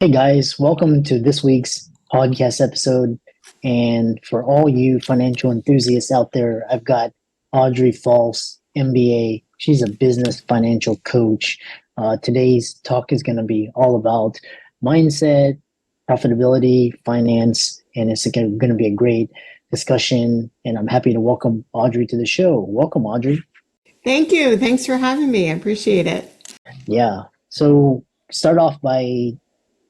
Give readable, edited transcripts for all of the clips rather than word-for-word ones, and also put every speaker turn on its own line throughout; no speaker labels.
Hey guys, welcome to this week's podcast episode. And for all you financial enthusiasts out there, I've got Audrey Faust, MBA. She's a business financial coach. Today's talk is going to be all about mindset, profitability, finance, and it's going to be a great discussion. And I'm happy to welcome Audrey to the show. Welcome, Audrey.
Thank you. Thanks for having me. I appreciate it.
Yeah. So start off by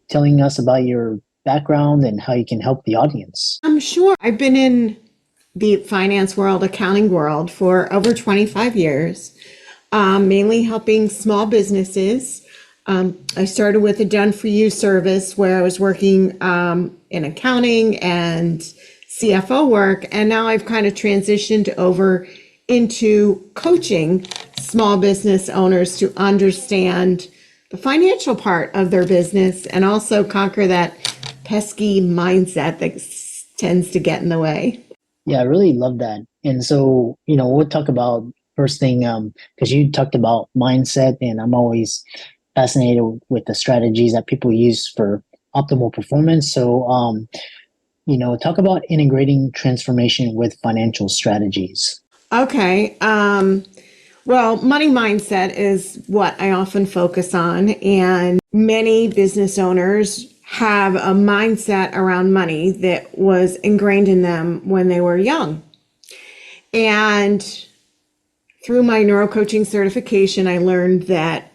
telling us about your background and how you can help the audience.
I'm sure I've been in the finance world, accounting world for over 25 years, mainly helping small businesses. I started with a done for you service where I was working in accounting and CFO work. And now I've kind of transitioned over into coaching small business owners to understand the financial part of their business and also conquer that pesky mindset that tends to get in the way.
Yeah, I really love that. And so, we'll talk about first thing, because you talked about mindset, and I'm always fascinated with the strategies that people use for optimal performance. So, talk about integrating transformation with financial strategies.
Okay. Well, money mindset is what I often focus on, and many business owners have a mindset around money that was ingrained in them when they were young. And through my neurocoaching certification, I learned that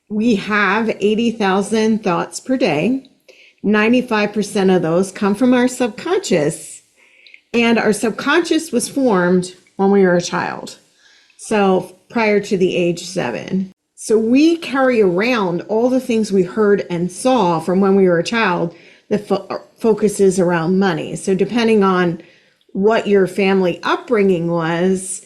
we have 80,000 thoughts per day. 95% of those come from our subconscious, and our subconscious was formed when we were a child. So prior to the age 7. So we carry around all the things we heard and saw from when we were a child that focuses around money. So depending on what your family upbringing was,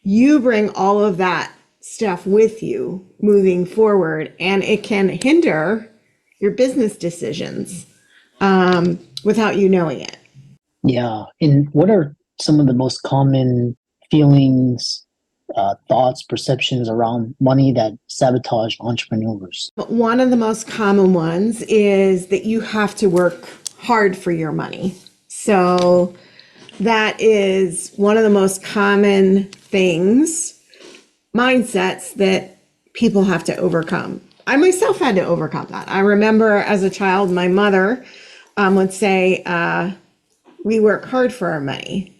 you bring all of that stuff with you moving forward, and it can hinder your business decisions without you knowing it.
Yeah. And what are some of the most common feelings, thoughts, perceptions around money that sabotage entrepreneurs?
One of the most common ones is that you have to work hard for your money. So that is one of the most common things, mindsets that people have to overcome. I myself had to overcome that. I remember as a child, my mother would say, we work hard for our money.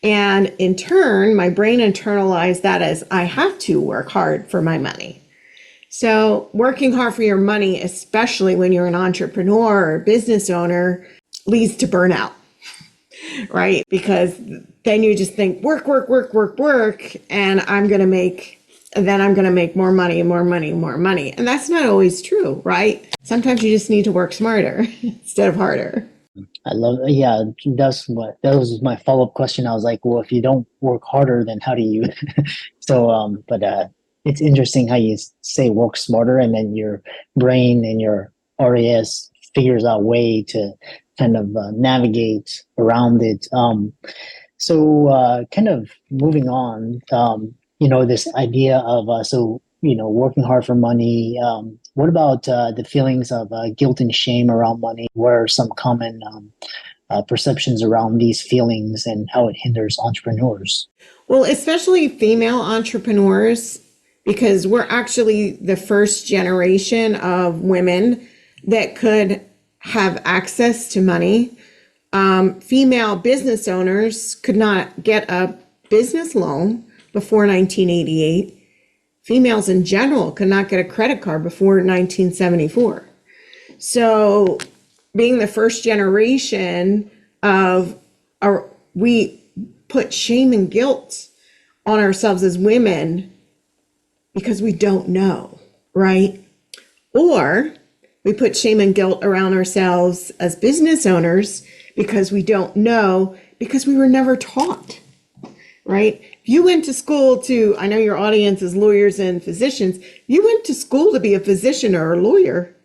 And in turn, my brain internalized that as I have to work hard for my money. So working hard for your money, especially when you're an entrepreneur or business owner, leads to burnout, right? Because then you just think work, work, work, work, work, and I'm going to make more money and more money and more money. And that's not always true, right? Sometimes you just need to work smarter instead of harder.
I love, yeah, that was my follow-up question. I was like, well, if you don't work harder, then how do you? But it's interesting how you say work smarter, and then your brain and your RAS figures out a way to kind of navigate around it. Kind of moving on, this idea of, working hard for money. What about the feelings of guilt and shame around money? What are some common perceptions around these feelings and how it hinders entrepreneurs?
Well, especially female entrepreneurs, because we're actually the first generation of women that could have access to money. Female business owners could not get a business loan before 1988. Females in general could not get a credit card before 1974. So being the first generation we put shame and guilt on ourselves as women because we don't know, right? Or we put shame and guilt around ourselves as business owners because we don't know, because we were never taught, right? You went to school I know your audience is lawyers and physicians. You went to school to be a physician or a lawyer.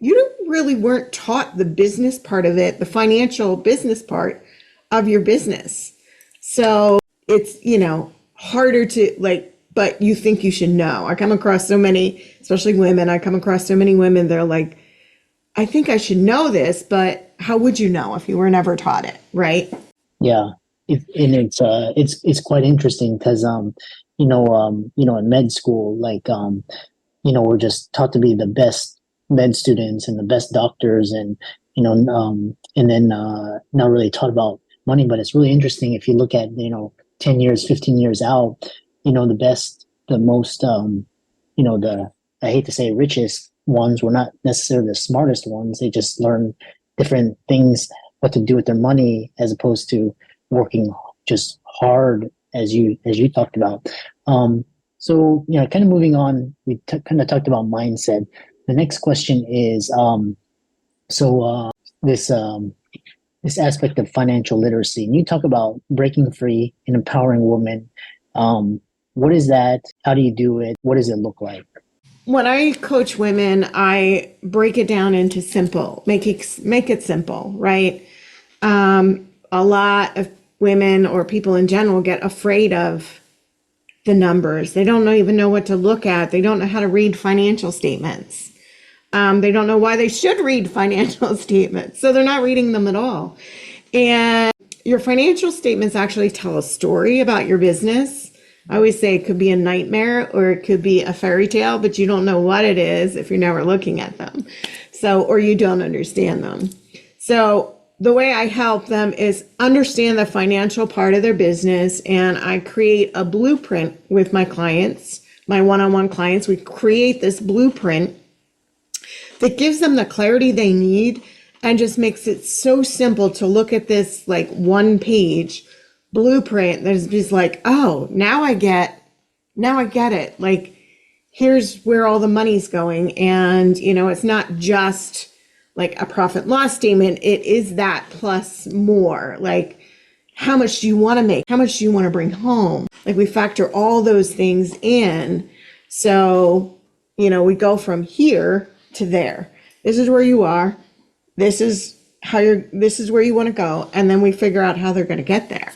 You really weren't taught the business part of it, the financial business part of your business. So it's, harder to but you think you should know. I come across so many, especially women, they're like, I think I should know this, but how would you know if you were never taught it, right?
Yeah, and it's quite interesting because in med school, we're just taught to be the best med students and the best doctors, and and then not really taught about money. But it's really interesting if you look at 10 years, 15 years out, the best, the most, the I hate to say richest ones were not necessarily the smartest ones. They just learn different things, what to do with their money, as opposed to working just hard, as you talked about. So, kind of moving on, we kind of talked about mindset. The next question is, so this this aspect of financial literacy, and you talk about breaking free and empowering women. What is that? How do you do it? What does it look like?
When I coach women, I break it down into simple, make it simple, right? A lot of women or people in general get afraid of the numbers. They don't even know what to look at. They don't know how to read financial statements. They don't know why they should read financial statements. So they're not reading them at all. And your financial statements actually tell a story about your business. I always say it could be a nightmare or it could be a fairy tale, but you don't know what it is if you're never looking at them. So, or you don't understand them. So the way I help them is understand the financial part of their business, and I create a blueprint with my clients, my one-on-one clients. We create this blueprint that gives them the clarity they need and just makes it so simple to look at this like one page blueprint. There's just like, oh, now I get it. Like, here's where all the money's going. And, it's not just like a profit loss statement. It is that plus more. Like, how much do you want to make? How much do you want to bring home? Like, we factor all those things in. So, we go from here to there. This is where you are. This is where you want to go. And then we figure out how they're going to get there.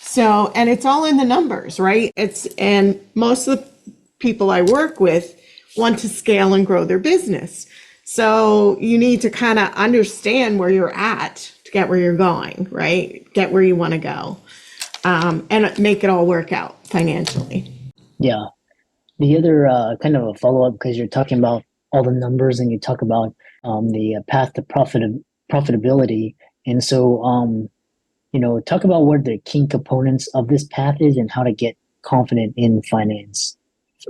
So, and it's all in the numbers, right? And most of the people I work with want to scale and grow their business. So you need to kind of understand where you're at to get where you're going, right? Get where you want to go, and make it all work out financially.
Yeah. The other kind of a follow up, because you're talking about all the numbers and you talk about the path to profitability. And so, talk about what the key components of this path is and how to get confident in finance,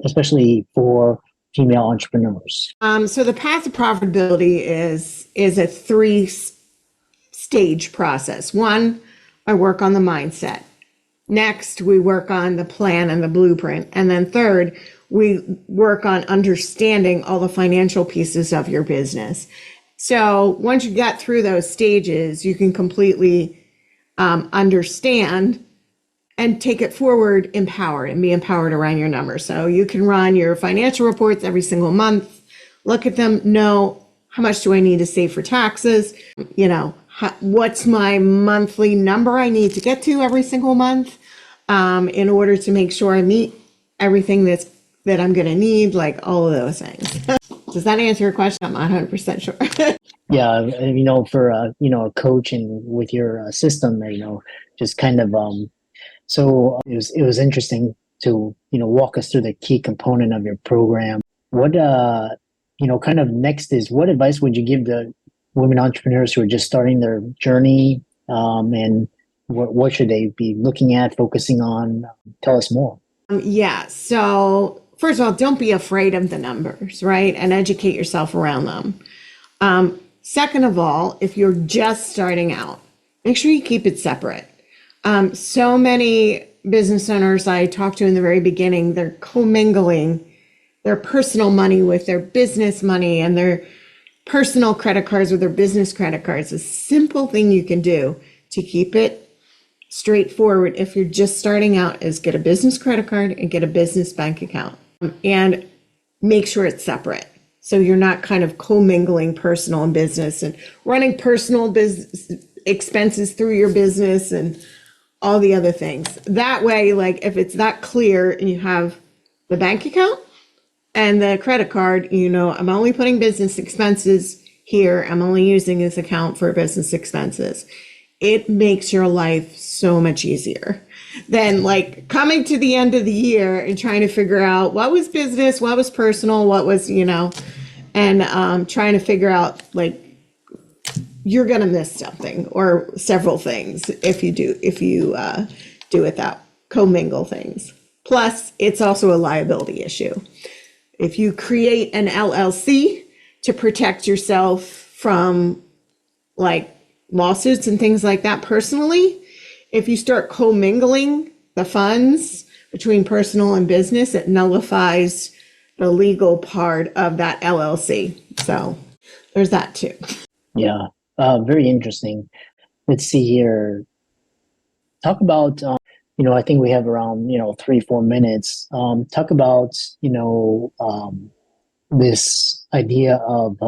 especially for female entrepreneurs.
So the path to profitability is a 3-stage process. One, I work on the mindset. Next, we work on the plan and the blueprint. And then third, we work on understanding all the financial pieces of your business. So once you get through those stages, you can completely understand and take it forward, empowered, and be empowered around your numbers. So you can run your financial reports every single month, look at them, know how much do I need to save for taxes, what's my monthly number I need to get to every single month in order to make sure I meet everything that I'm going to need, like all of those things. Does that answer your question? I'm not 100% sure.
Yeah, for a coach and with your system, just kind of so it was interesting to walk us through the key component of your program. What kind of next is, what advice would you give to women entrepreneurs who are just starting their journey, and what should they be looking at, focusing on? Tell us more.
Yeah. So first of all, don't be afraid of the numbers, right? And educate yourself around them. Second of all, if you're just starting out, make sure you keep it separate. So many business owners I talked to in the very beginning, they're commingling their personal money with their business money and their personal credit cards with their business credit cards. A simple thing you can do to keep it straightforward if you're just starting out is get a business credit card and get a business bank account, and make sure it's separate. So you're not kind of commingling personal and business and running personal business expenses through your business and all the other things. That way, like if it's that clear and you have the bank account and the credit card, I'm only putting business expenses here, I'm only using this account for business expenses. It makes your life so much easier than like coming to the end of the year and trying to figure out what was business, what was personal, what was, and trying to figure out like you're going to miss something or several things if you do it that commingle things. Plus, it's also a liability issue. If you create an LLC to protect yourself from like lawsuits and things like that personally, if you start commingling the funds between personal and business, it nullifies the legal part of that LLC. So there's that too.
Yeah, very interesting. Let's see here. Talk about, I think we have around, 3, 4 minutes. Talk about, this idea of,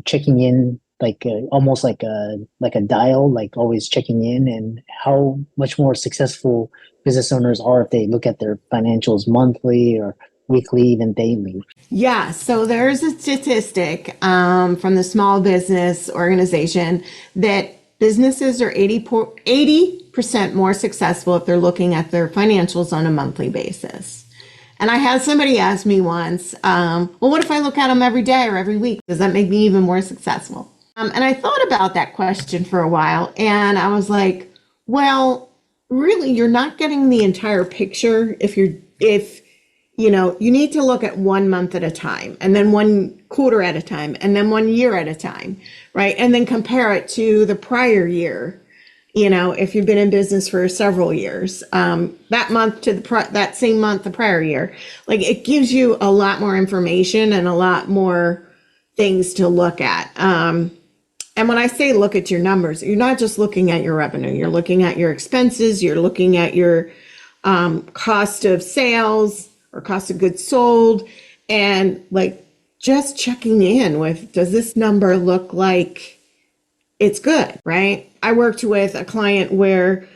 checking in like almost like a dial, like always checking in, and how much more successful business owners are if they look at their financials monthly or weekly, even daily.
Yeah, so there's a statistic from the Small Business Organization that businesses are 80% more successful if they're looking at their financials on a monthly basis. And I had somebody ask me once, well, what if I look at them every day or every week? Does that make me even more successful? And I thought about that question for a while, and I was like, well, really, you're not getting the entire picture if you need to look at 1 month at a time, and then 1 quarter at a time, and then 1 year at a time, right? And then compare it to the prior year. If you've been in business for several years, that month to that same month the prior year, like it gives you a lot more information and a lot more things to look at. And when I say look at your numbers, you're not just looking at your revenue, you're looking at your expenses, you're looking at your cost of sales or cost of goods sold, and like just checking in with, does this number look like it's good, right? I worked with a client where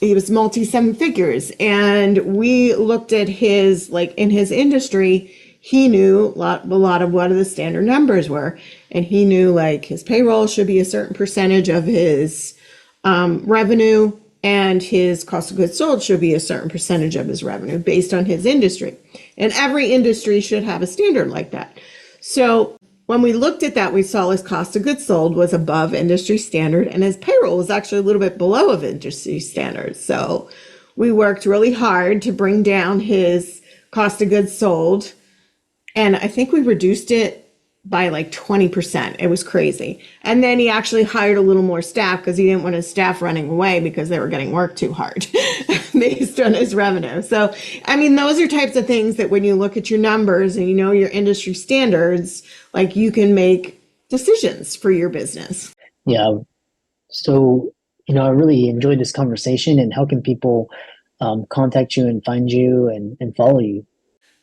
he was multi 7 figures, and we looked at his, like in his industry, he knew a lot of what the standard numbers were. And he knew like his payroll should be a certain percentage of his revenue, and his cost of goods sold should be a certain percentage of his revenue based on his industry. And every industry should have a standard like that. So when we looked at that, we saw his cost of goods sold was above industry standard, and his payroll was actually a little bit below of industry standards. So we worked really hard to bring down his cost of goods sold, and I think we reduced it by like 20%. It was crazy. And then he actually hired a little more staff because he didn't want his staff running away because they were getting worked too hard based on his revenue. So, I mean, those are types of things that when you look at your numbers and you know your industry standards, like you can make decisions for your business.
Yeah. So, I really enjoyed this conversation. And how can people contact you and find you and follow you?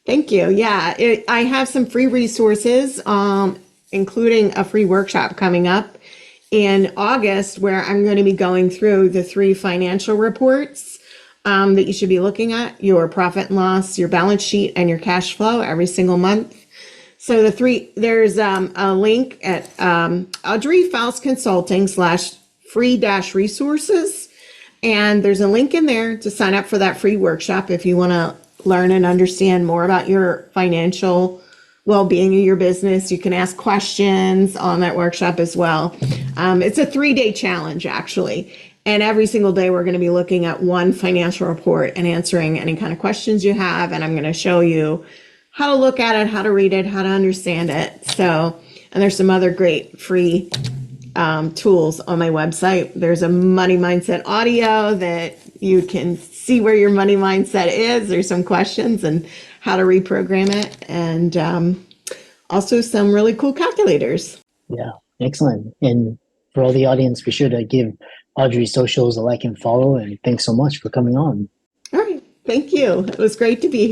Thank you. Yeah, I have some free resources, including a free workshop coming up in August where I'm going to be going through the 3 financial reports that you should be looking at: your profit and loss, your balance sheet, and your cash flow every single month. So there's a link at Audrey Faust Consulting /free-resources. And there's a link in there to sign up for that free workshop if you want to learn and understand more about your financial well-being of your business. You can ask questions on that workshop as well. It's a 3-day challenge, actually. And every single day, we're going to be looking at 1 financial report and answering any kind of questions you have. And I'm going to show you how to look at it, how to read it, how to understand it. So, and there's some other great free tools on my website. There's a money mindset audio that you can see where your money mindset is. There's some questions and how to reprogram it, and also some really cool calculators.
Yeah, excellent. And for all the audience, be sure to give Audrey's socials a like and follow. And thanks so much for coming on.
All right. Thank you. It was great to be here.